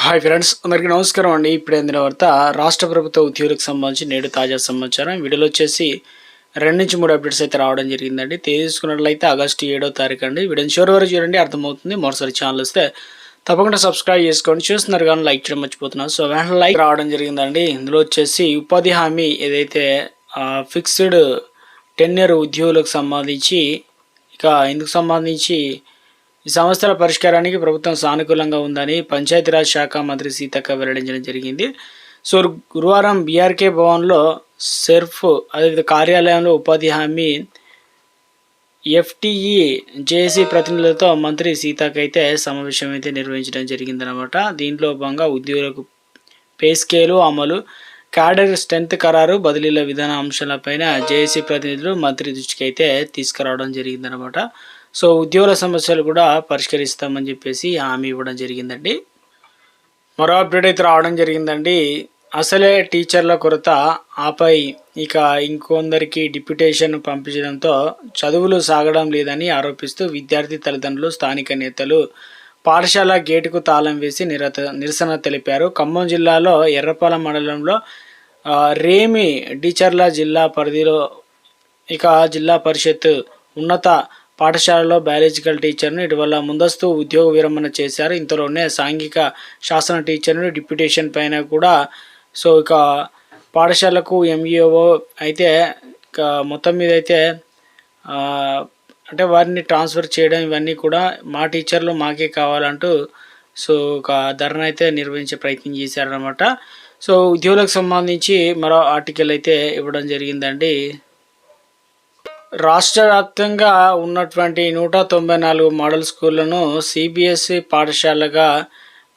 Hi friends, అందరికీ నమస్కారం అండి. ఇప్పుడే అందిన వార్త రాష్ట్ర ప్రభుత్వ ఉద్యోగులకు సంబంధించి నేడు తాజా సమాచారం. వీడియోలో వచ్చేసి 2-3 అప్డేట్స్ అయితే రావడం జరిగిందండి. తేదీ చూసుకున్నట్లయితే ఆగస్టు 7వ తారీఖు అండి. వీడియోని చివరి వరకు చూడండి, అర్థమవుతుంది. మరోసారి ఛానల్ వస్తే తప్పకుండా సబ్స్క్రైబ్ చేసుకోండి. చూస్తున్నారు కానీ లైక్ చేయడం మర్చిపోతున్నారు. సో వెంటనే లైక్ రావడం జరిగిందండి. ఇందులో వచ్చేసి ఉపాధి హామీ ఏదైతే ఫిక్స్డ్ టెన్యూర్ ఉద్యోగులకు సంబంధించి ఇందుకు సంబంధించి ఈ సమస్యల పరిష్కారానికి ప్రభుత్వం సానుకూలంగా ఉందని పంచాయతీరాజ్ శాఖ మంత్రి సీతక్క వెల్లడించడం జరిగింది. సో గురువారం బీఆర్కే భవన్లో సెర్ఫ్ అదేవిధంగా కార్యాలయంలో ఉపాధి హామీ ఎఫ్టీఈ జేఏసీ ప్రతినిధులతో మంత్రి సీతక్క అయితే సమావేశం అయితే నిర్వహించడం జరిగిందనమాట. దీంట్లో భాగంగా ఉద్యోగులకు పే స్కేలు అమలు, క్యాడర్ స్ట్రెంత్ ఖరారు, బదిలీల విధాన అంశాలపైన జేఏసీ ప్రతినిధులు మంత్రి దృష్టికి అయితే తీసుకురావడం జరిగిందనమాట. సో ఉద్యోగుల సమస్యలు కూడా పరిష్కరిస్తామని చెప్పేసి హామీ ఇవ్వడం జరిగిందండి. మరో అప్డేట్ అయితే రావడం జరిగిందండి. అసలే టీచర్ల కొరత, ఆపై ఇంకొందరికి డిప్యుటేషన్ పంపించడంతో చదువులు సాగడం లేదని ఆరోపిస్తూ విద్యార్థి తల్లిదండ్రులు, స్థానిక నేతలు పాఠశాల గేటుకు తాళం వేసి నిరసన తెలిపారు. ఖమ్మం జిల్లాలో ఎర్రపాలెం మండలంలో రేమి టీచర్ల జిల్లా పరిధిలో జిల్లా పరిషత్ ఉన్నత పాఠశాలలో బయాలజికల్ టీచర్ను ఇటీవల ముందస్తు ఉద్యోగ విరమణ చేశారు. ఇంతలోనే సాంఘిక శాస్త్ర టీచర్ను డిప్యుటేషన్ పైన కూడా పాఠశాలకు ఎంఈఓ అయితే మొత్తం మీద అయితే అంటే వారిని ట్రాన్స్ఫర్ చేయడం, ఇవన్నీ కూడా మా టీచర్లు మాకే కావాలంటూ ధర్నా అయితే నిర్వహించే ప్రయత్నం చేశారనమాట. సో ఉద్యోగులకు సంబంధించి మరో ఆర్టికల్ అయితే ఇవ్వడం జరిగిందండి. రాష్ట్ర వ్యాప్తంగా ఉన్నటువంటి 194 మోడల్ స్కూళ్లను సిబిఎస్ఈ పాఠశాలగా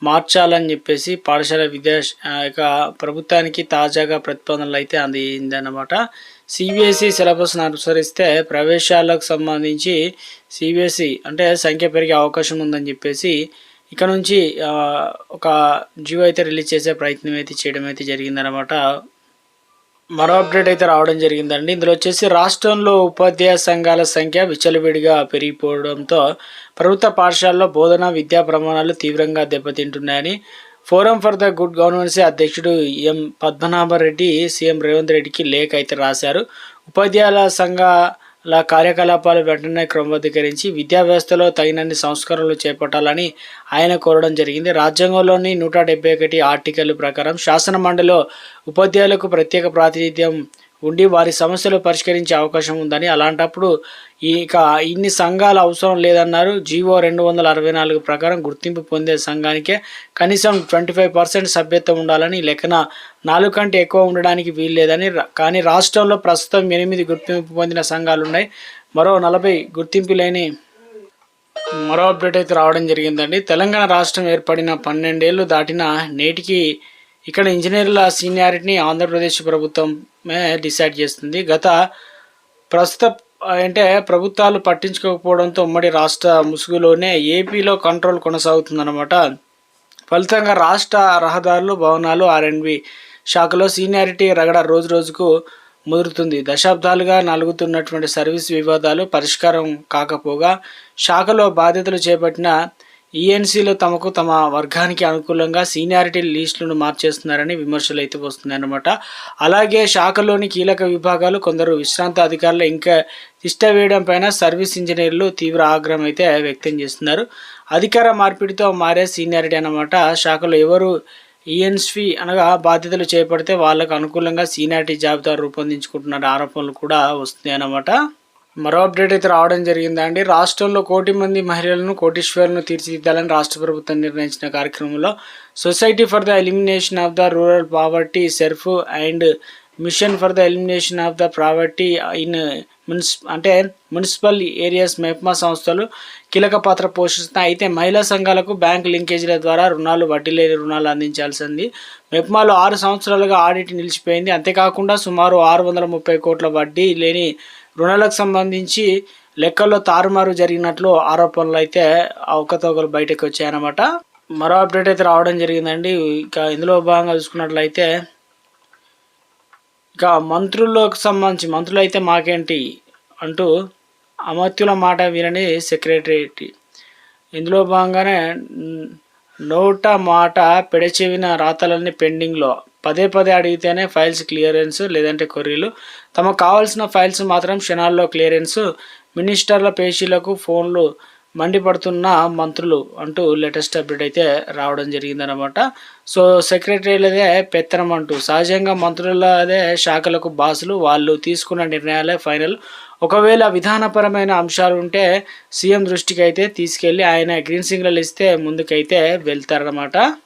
మార్చాలని చెప్పేసి పాఠశాల ప్రభుత్వానికి తాజాగా ప్రతిపాదనలు అయితే అందిందన్నమాట. సిబిఎస్ఈ సిలబస్ను అనుసరిస్తే ప్రవేశాలకు సంబంధించి సిబిఎస్ఈ అంటే సంఖ్య పెరిగే అవకాశం ఉందని చెప్పేసి ఇక నుంచి ఒక జియో అయితే రిలీజ్ చేసే ప్రయత్నం అయితే చేయడం అయితే జరిగిందనమాట. మరో అప్డేట్ అయితే రావడం జరిగిందండి. ఇందులో వచ్చేసి రాష్ట్రంలో ఉపాధ్యాయ సంఘాల సంఖ్య విచ్చలవిడిగా పెరిగిపోవడంతో ప్రభుత్వ పాఠశాలలో బోధన విద్యా ప్రమాణాలు తీవ్రంగా దెబ్బతింటున్నాయని ఫోరం ఫర్ ద గుడ్ గవర్నెన్సీ అధ్యక్షుడు ఎం పద్మనాభరెడ్డి సీఎం రేవంత్ రెడ్డికి లేఖ అయితే రాశారు. ఉపాధ్యాయుల సంఘాల కార్యకలాపాలు వెంటనే క్రమబద్ధీకరించి విద్యా వ్యవస్థలో తగినన్ని సంస్కరణలు చేపట్టాలని ఆయన కోరడం జరిగింది. రాజ్యాంగంలోని 171 ఆర్టికల్ ప్రకారం శాసన మండలిలో ఉపాధ్యాయులకు ప్రత్యేక ప్రాతినిధ్యం ఉండి వారి సమస్యలు పరిష్కరించే అవకాశం ఉందని, అలాంటప్పుడు ఇన్ని సంఘాల అవసరం లేదన్నారు. జీవో 264 ప్రకారం గుర్తింపు పొందే సంఘానికే కనీసం 25% సభ్యత్వం ఉండాలని, లెక్కన 4 కంటే ఎక్కువ ఉండడానికి వీలు లేదని. కానీ రాష్ట్రంలో ప్రస్తుతం 8 గుర్తింపు పొందిన సంఘాలు ఉన్నాయి. మరో 40 గుర్తింపు లేని మరో అప్డేట్ అయితే రావడం జరిగిందండి. తెలంగాణ రాష్ట్రం ఏర్పడిన 12 ఏళ్ళు దాటిన నేటికి ఇక్కడ ఇంజనీర్ల సీనియారిటీని ఆంధ్రప్రదేశ్ ప్రభుత్వమే డిసైడ్ చేస్తుంది. ప్రస్తుత ప్రభుత్వాలు పట్టించుకోకపోవడంతో ఉమ్మడి రాష్ట్ర ముసుగులోనే ఏపీలో కంట్రోల్ కొనసాగుతుందన్నమాట. ఫలితంగా రాష్ట్ర రహదారులు, భవనాలు, R&B శాఖలో సీనియారిటీ రగడ రోజు రోజుకు ముదురుతుంది. దశాబ్దాలుగా నలుగుతున్నటువంటి సర్వీస్ వివాదాలు పరిష్కారం కాకపోగా శాఖలో బాధ్యతలు చేపట్టిన ఈఎన్సీలు తమ వర్గానికి అనుకూలంగా సీనియారిటీ లిస్టులను మార్చేస్తున్నారని విమర్శలు అయితే వస్తున్నాయన్నమాట. అలాగే శాఖలోని కీలక విభాగాలు కొందరు విశ్రాంత అధికారులు ఇంకా వేయడం పైన సర్వీస్ ఇంజనీర్లు తీవ్ర ఆగ్రహం అయితే వ్యక్తం చేస్తున్నారు. అధికార మార్పిడితో మారే సీనియారిటీ అన్నమాట. శాఖలో ఎవరు ఈఎన్సీ అనగా బాధ్యతలు చేపడితే వాళ్ళకు అనుకూలంగా సీనియారిటీ జాబితా రూపొందించుకుంటున్న ఆరోపణలు కూడా వస్తున్నాయి అన్నమాట. మరో అప్డేట్ అయితే రావడం జరిగిందండి. రాష్ట్రంలో 1 కోటి మంది మహిళలను కోటీశ్వరులను తీర్చిదిద్దాలని రాష్ట్ర ప్రభుత్వం నిర్ణయించిన కార్యక్రమంలో society for the elimination of the rural poverty SERP and mission for the elimination of the poverty in municipal areas MEPMA సంస్థలు కీలక పాత్ర పోషిస్తున్నాయి. అయితే మహిళా సంఘాలకు బ్యాంక్ లింకేజీల ద్వారా వడ్డీ లేని రుణాలు అందించాల్సింది. మెప్మాలో 6 సంవత్సరాలుగా ఆడిట్ నిలిచిపోయింది. అంతేకాకుండా సుమారు 630 కోట్ల వడ్డీ లేని రుణాలకు సంబంధించి లెక్కల్లో తారుమారు జరిగినట్లు ఆరోపణలు అయితే అవకతవకలు బయటకు వచ్చాయన్నమాట. మరో అప్డేట్ అయితే రావడం జరిగిందండి. ఇందులో భాగంగా చూసుకున్నట్లయితే మంత్రులకు సంబంధించి మంత్రులు అయితే మాకేంటి అంటూ అమత్యుల మాట వినని సెక్రటరీ. ఇందులో భాగంగానే నోట మాట పెడచెవిన రాతలన్నీ పెండింగ్‌లో. పదే పదే అడిగితేనే ఫైల్స్ క్లియరెన్స్ లేదంటే కొర్రీలు. తమకు కావాల్సిన ఫైల్స్ మాత్రం క్షణాల్లో క్లియరెన్స్. మినిస్టర్ల పేషీలకు ఫోన్లు మండిపడుతున్న మంత్రులు అంటూ లేటెస్ట్ అప్డేట్ అయితే రావడం జరిగిందనమాట. సో, సెక్రటరీలదే పెత్తనం అంటూ సహజంగా మంత్రులదే శాఖలకు బాసులు. వాళ్ళు తీసుకున్న నిర్ణయాలే ఫైనల్. ఒకవేళ విధానపరమైన అంశాలుంటే సీఎం దృష్టికైతే తీసుకెళ్ళి ఆయన గ్రీన్ సిగ్నల్ ఇస్తే ముందుకైతే వెళ్తారనమాట.